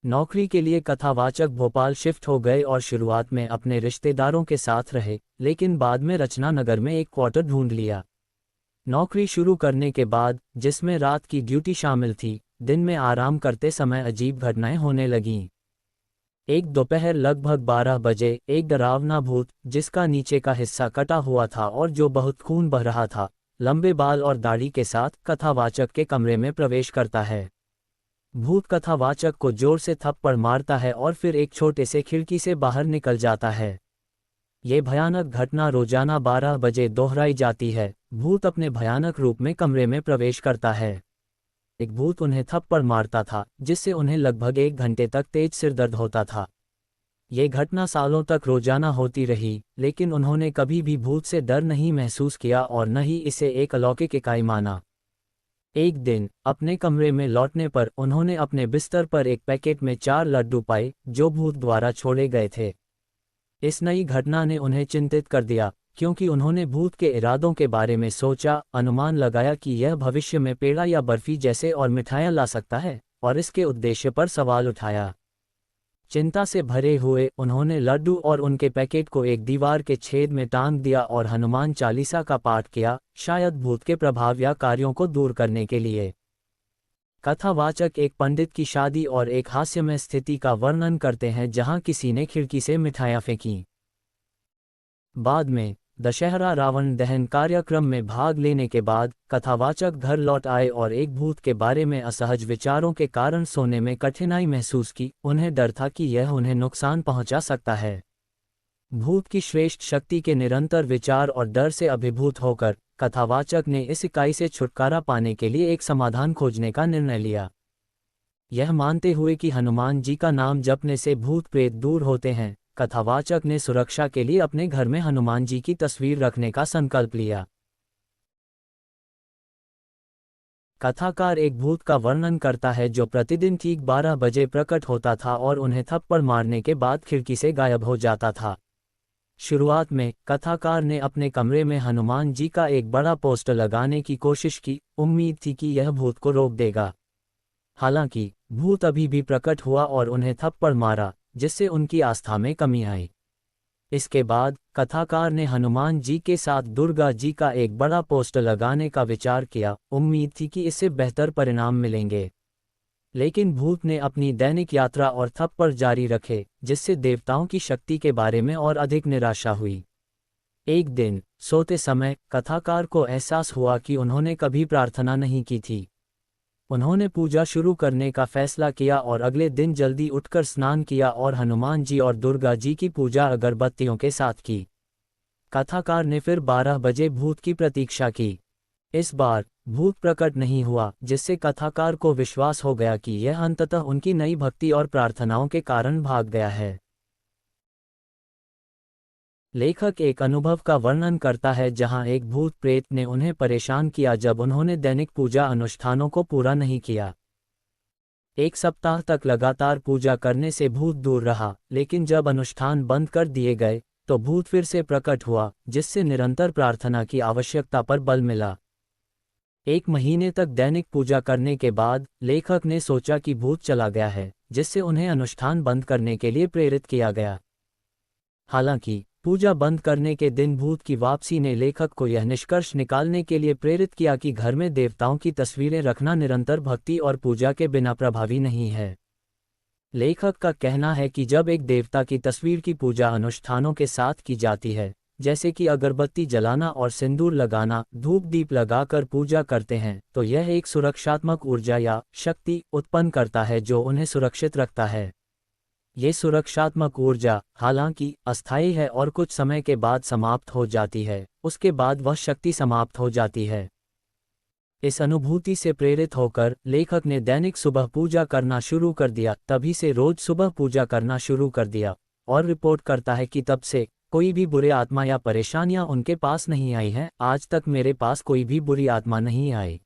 नौकरी के लिए कथावाचक भोपाल शिफ्ट हो गए और शुरुआत में अपने रिश्तेदारों के साथ रहे, लेकिन बाद में रचना नगर में एक क्वार्टर ढूंढ लिया। नौकरी शुरू करने के बाद, जिसमें रात की ड्यूटी शामिल थी, दिन में आराम करते समय अजीब घटनाएं होने लगीं। एक दोपहर लगभग 12 बजे एक डरावना भूत, जिसका नीचे का हिस्सा कटा हुआ था और जो बहुत खून बह रहा था, लंबे बाल और दाढ़ी के साथ कथावाचक के कमरे में प्रवेश करता है। भूत कथावाचक को जोर से थप्पड़ मारता है और फिर एक छोटे से खिड़की से बाहर निकल जाता है। ये भयानक घटना रोजाना 12 बजे दोहराई जाती है। भूत अपने भयानक रूप में कमरे में प्रवेश करता है। एक भूत उन्हें थप्पड़ मारता था, जिससे उन्हें लगभग 1 घंटे तक तेज सिरदर्द होता था। ये घटना सालों तक रोजाना होती रही, लेकिन उन्होंने कभी भी भूत से डर नहीं महसूस किया और न ही इसे एक अलौकिक इकाई माना। एक दिन अपने कमरे में लौटने पर उन्होंने अपने बिस्तर पर एक पैकेट में 4 लड्डू पाए, जो भूत द्वारा छोड़े गए थे। इस नई घटना ने उन्हें चिंतित कर दिया, क्योंकि उन्होंने भूत के इरादों के बारे में सोचा, अनुमान लगाया कि यह भविष्य में पेड़ा या बर्फी जैसे और मिठाइयाँ ला सकता है, और इसके उद्देश्य पर सवाल उठाया। चिंता से भरे हुए उन्होंने लड्डू और उनके पैकेट को एक दीवार के छेद में टांग दिया और हनुमान चालीसा का पाठ किया, शायद भूत के प्रभाव या कार्यों को दूर करने के लिए। कथावाचक एक पंडित की शादी और एक हास्यमय स्थिति का वर्णन करते हैं जहां किसी ने खिड़की से मिठाइयां फेंकी। बाद में दशहरा रावण दहन कार्यक्रम में भाग लेने के बाद कथावाचक घर लौट आए और एक भूत के बारे में असहज विचारों के कारण सोने में कठिनाई महसूस की। उन्हें डर था कि यह उन्हें नुकसान पहुंचा सकता है। भूत की श्रेष्ठ शक्ति के निरंतर विचार और डर से अभिभूत होकर कथावाचक ने इस इकाई से छुटकारा पाने के लिए एक समाधान खोजने का निर्णय लिया। यह मानते हुए कि हनुमान जी का नाम जपने से भूत प्रेत दूर होते हैं, कथावाचक ने सुरक्षा के लिए अपने घर में हनुमान जी की तस्वीर रखने का संकल्प लिया। कथाकार एक भूत का वर्णन करता है जो प्रतिदिन ठीक 12 बजे प्रकट होता था और उन्हें थप्पड़ मारने के बाद खिड़की से गायब हो जाता था। शुरुआत में कथाकार ने अपने कमरे में हनुमान जी का एक बड़ा पोस्टर लगाने की कोशिश की, उम्मीद थी कि यह भूत को रोक देगा। हालांकि भूत अभी भी प्रकट हुआ और उन्हें थप्पड़ मारा, जिससे उनकी आस्था में कमी आई। इसके बाद कथाकार ने हनुमान जी के साथ दुर्गा जी का एक बड़ा पोस्टर लगाने का विचार किया, उम्मीद थी कि इससे बेहतर परिणाम मिलेंगे। लेकिन भूत ने अपनी दैनिक यात्रा और थप्पड़ जारी रखे, जिससे देवताओं की शक्ति के बारे में और अधिक निराशा हुई। एक दिन सोते समय कथाकार को एहसास हुआ कि उन्होंने कभी प्रार्थना नहीं की थी। उन्होंने पूजा शुरू करने का फैसला किया और अगले दिन जल्दी उठकर स्नान किया और हनुमान जी और दुर्गा जी की पूजा अगरबत्तियों के साथ की। कथाकार ने फिर 12 बजे भूत की प्रतीक्षा की। इस बार भूत प्रकट नहीं हुआ, जिससे कथाकार को विश्वास हो गया कि यह अंततः उनकी नई भक्ति और प्रार्थनाओं के कारण भाग गया है। लेखक एक अनुभव का वर्णन करता है जहां एक भूत प्रेत ने उन्हें परेशान किया जब उन्होंने दैनिक पूजा अनुष्ठानों को पूरा नहीं किया। 1 सप्ताह तक लगातार पूजा करने से भूत दूर रहा, लेकिन जब अनुष्ठान बंद कर दिए गए तो भूत फिर से प्रकट हुआ, जिससे निरंतर प्रार्थना की आवश्यकता पर बल मिला। 1 महीने तक दैनिक पूजा करने के बाद लेखक ने सोचा कि भूत चला गया है, जिससे उन्हें अनुष्ठान बंद करने के लिए प्रेरित किया गया। हालांकि पूजा बंद करने के दिन भूत की वापसी ने लेखक को यह निष्कर्ष निकालने के लिए प्रेरित किया कि घर में देवताओं की तस्वीरें रखना निरंतर भक्ति और पूजा के बिना प्रभावी नहीं है। लेखक का कहना है कि जब एक देवता की तस्वीर की पूजा अनुष्ठानों के साथ की जाती है, जैसे कि अगरबत्ती जलाना और सिंदूर लगाना, धूप दीप लगाकर पूजा करते हैं, तो यह एक सुरक्षात्मक ऊर्जा या शक्ति उत्पन्न करता है जो उन्हें सुरक्षित रखता है। ये सुरक्षात्मक ऊर्जा हालांकि अस्थायी है और कुछ समय के बाद समाप्त हो जाती है, उसके बाद वह शक्ति समाप्त हो जाती है। इस अनुभूति से प्रेरित होकर लेखक ने दैनिक सुबह पूजा करना शुरू कर दिया। तभी से रोज सुबह पूजा करना शुरू कर दिया और रिपोर्ट करता है कि तब से कोई भी बुरे आत्मा या परेशानियां उनके पास नहीं आई हैं। आज तक मेरे पास कोई भी बुरी आत्मा नहीं आई।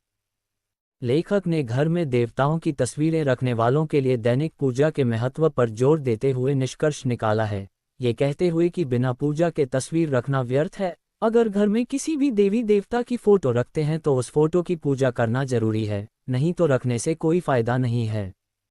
लेखक ने घर में देवताओं की तस्वीरें रखने वालों के लिए दैनिक पूजा के महत्व पर जोर देते हुए निष्कर्ष निकाला है, ये कहते हुए कि बिना पूजा के तस्वीर रखना व्यर्थ है। अगर घर में किसी भी देवी देवता की फोटो रखते हैं तो उस फोटो की पूजा करना जरूरी है, नहीं तो रखने से कोई फायदा नहीं है।